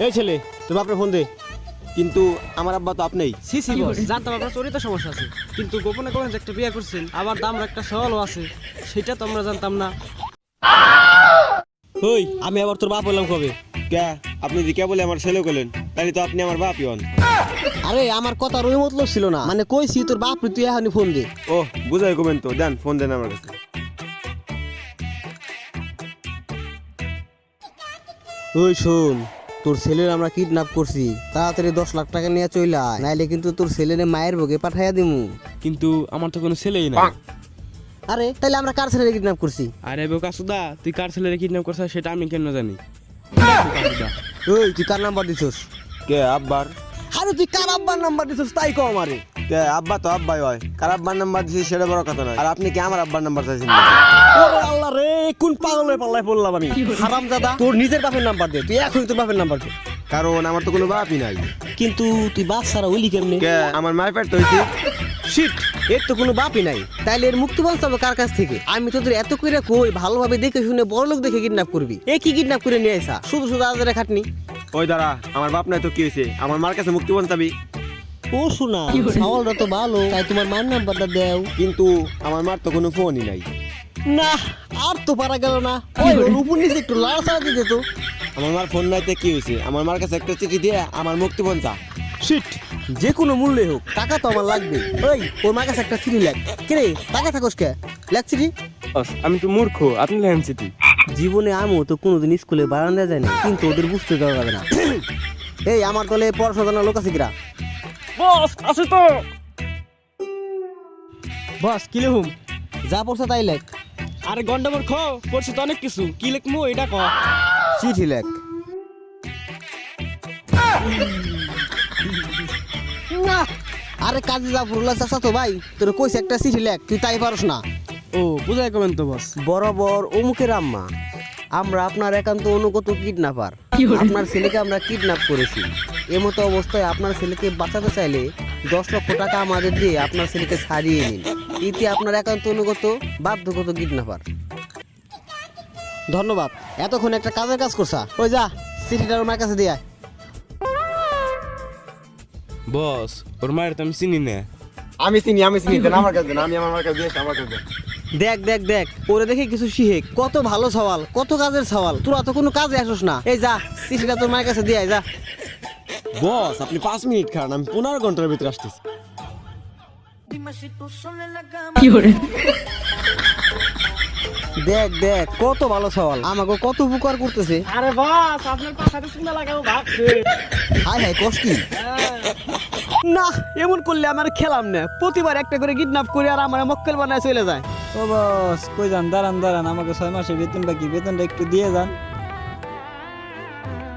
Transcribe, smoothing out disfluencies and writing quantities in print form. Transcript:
এই ছেলে তোর বাপরে ফোন দে। কিন্তু আমার আব্বা তো আপনিই। সিসি বস জানতাম আপনার চরিত্র সমস্যা আছে, কিন্তু গোপনে গোপনে যে একটা বিয়ে করছেন, আবার দামরা একটা সওয়ালও আছে, সেটা তো আমরা জানতাম না। ওই আমি আবার তোর বাপ হলাম কবে? কে আপনি যে কে বলে আমার ছেলে কইলেন, তাহলে তো আপনি আমার বাপই হন। আরে আমার কথার ওই মতলব ছিল না, মানে কইছি তোর বাপ তুই এখনই ফোন দে। ও বুঝাই কবেন তো, দেন ফোন দেন আমার কাছে। ওই শোন, তোর ছেলের আমরা কিডন্যাপ করছি, তাড়াতাড়ি 10 লাখ টাকা নিয়ে চইলা, নাইলে কিন্তু তোর ছেলেরে মায়ের ভোগে পাঠাইয়া দিমু। কিন্তু আমার তো কোনো ছেলেই না। আরে তাইলে আমরা কার ছেলেরে কিডন্যাপ করছি? আরে বোকাসুদা, তুই কার ছেলেরে কিডন্যাপ করছিস সেটা আমি কেন জানি? ওই তুই কার নাম্বার দিছস? কে আব্বার? আরে তুই কার আব্বার নাম্বার দিছস তাই কও আমারে। কে আব্বা তো আব্বাই হয়, কার আব্বার নাম্বার দিছি সেটা বড় কথা নয়। আর আপনি কি আমার আব্বার নাম্বার চাইছেন? ওরে আল্লাহ রে, কোন পাগলের পাল্লায় পড়লাম আমি। হারামজাদা, তোর নিজের বাপের নাম্বার দে, তুই এখনই তোর বাপের নাম্বার দে। কারণ আমার তো কোনো বাপই নাই। কিন্তু তুই বাপ ছাড়া হইলি কেমনে? কে আমার মায়ের পেট তো হইছি। শিট, এর তো কোনো বাপই নাই, তাইলে এর মুক্তি বলতে হবে কার কাছ থেকে? আমি তোদের এত করে কই ভালোভাবে দেখে শুনে বড় লোক দেখে কিডন্যাপ করবি, এ কি কিডন্যাপ করে নিয়ে আইসা? শুধু শুধু আজারে খাটনি। ওই দাঁড়া, আমার বাপ নাই তো কি হয়েছে? আমার মার কাছে মুক্তি চাবি। ও শোনা, সাওয়ালটা তো ভালো, তাই তোমার মায়ের নাম্বারটা দেও। কিন্তু আমার মার তো কোনো ফোনই নাই। না, আর তো পারা গেল না। ওই ওর উপর নিচে একটু লাল সারা দিতে তো। আমার মার ফোন নাইতে কি হয়েছে? আমার মার কাছে একটা চিঠি দিয়ে আমার মুক্তি চা। শিট, যে কোনো মূল্যে হোক টাকা তো আমার লাগবে। ওই ওর মার কাছে একটা চিঠি লেখ। কিরে টাকা থাকোস কে? লেখ চিঠি। বস, আমি তো মূর্খ, আপনি লেখেন চিঠি। জীবনে আমিও তো কোনোদিন স্কুলে বারান্দায় যায়নি, কিন্তু ওদের বুঝতে দেওয়া যাবে না। এই আমার তলে পড়াশোনা জানা লোক আছে কিরা? বস আছে তো। বস কি লিখুম? যা পড়ছে তাই লেখ। আরে গন্ডামর খো পড়ছি তো অনেক কিছু, কি লিখমু এটা ক। চিঠি লেখ। না, আরে কাজে জাফরুল্লাহ চাচা তো ভাই, তোর কইছে একটা চিঠি লেখ, তুই তাই পারস না। ও বুঝাই কবেন তো বস। বরাবর অমুকের আম্মা, আমরা আপনার একান্ত অনুগত কিডন্যাপার। আপনার ছেলেকে আমরা কিডন্যাপ করেছি। এমতো অবস্থায় আপনার ছেলেকে বাঁচাতে চাইলে 10 লক্ষ টাকা আমাদের দিয়ে আপনার ছেলেকে ছাড়িয়ে নিন। ইতি আপনার একান্ত অনুগত বাধ্যগত কিডন্যাপার। ধন্যবাদ, এতক্ষণ একটা কাজের কাজ করছা। ওই যা চিঠিটা আমার কাছে দিয়ে আয়। বস, ওর মায়ের তো আমি চিনি না। আমি চিনি দেন আমার কাছে দেন, আমি আমার মার কাছে দিয়ে আমার কাছে দেন। দেখ দেখ দেখ, ওরে দেখে কিছু শিখে। কত ভালো সওয়াল, কত কাজের সওয়াল, তোরা তো কোনো কাজে আসোস না। এই যা চিঠিটা তোর মায়ের কাছে দিয়ে আয়, যা। বস আপনি 5 মিনিট খান, আমি 15 ঘন্টার ভিতরে আসতেছি। দেখ দেখ কত ভালো সওয়াল, আমাকে কত উপকার করতেছে। আরে বস আপনার পাশাতে শুনে লাগাবো ভাবছে। হাই হাই কষ্টি না, এমন করলে আমার খেলাম না। প্রতিবার একটা করে কিডন্যাপ করে আর আমার মক্কেল বানায় চলে যায়। ও বস কই যান? দাঁড়ান দাঁড়ান, আমাকে 6 মাসের বেতন বাকি, বেতনটা একটু দিয়ে যান।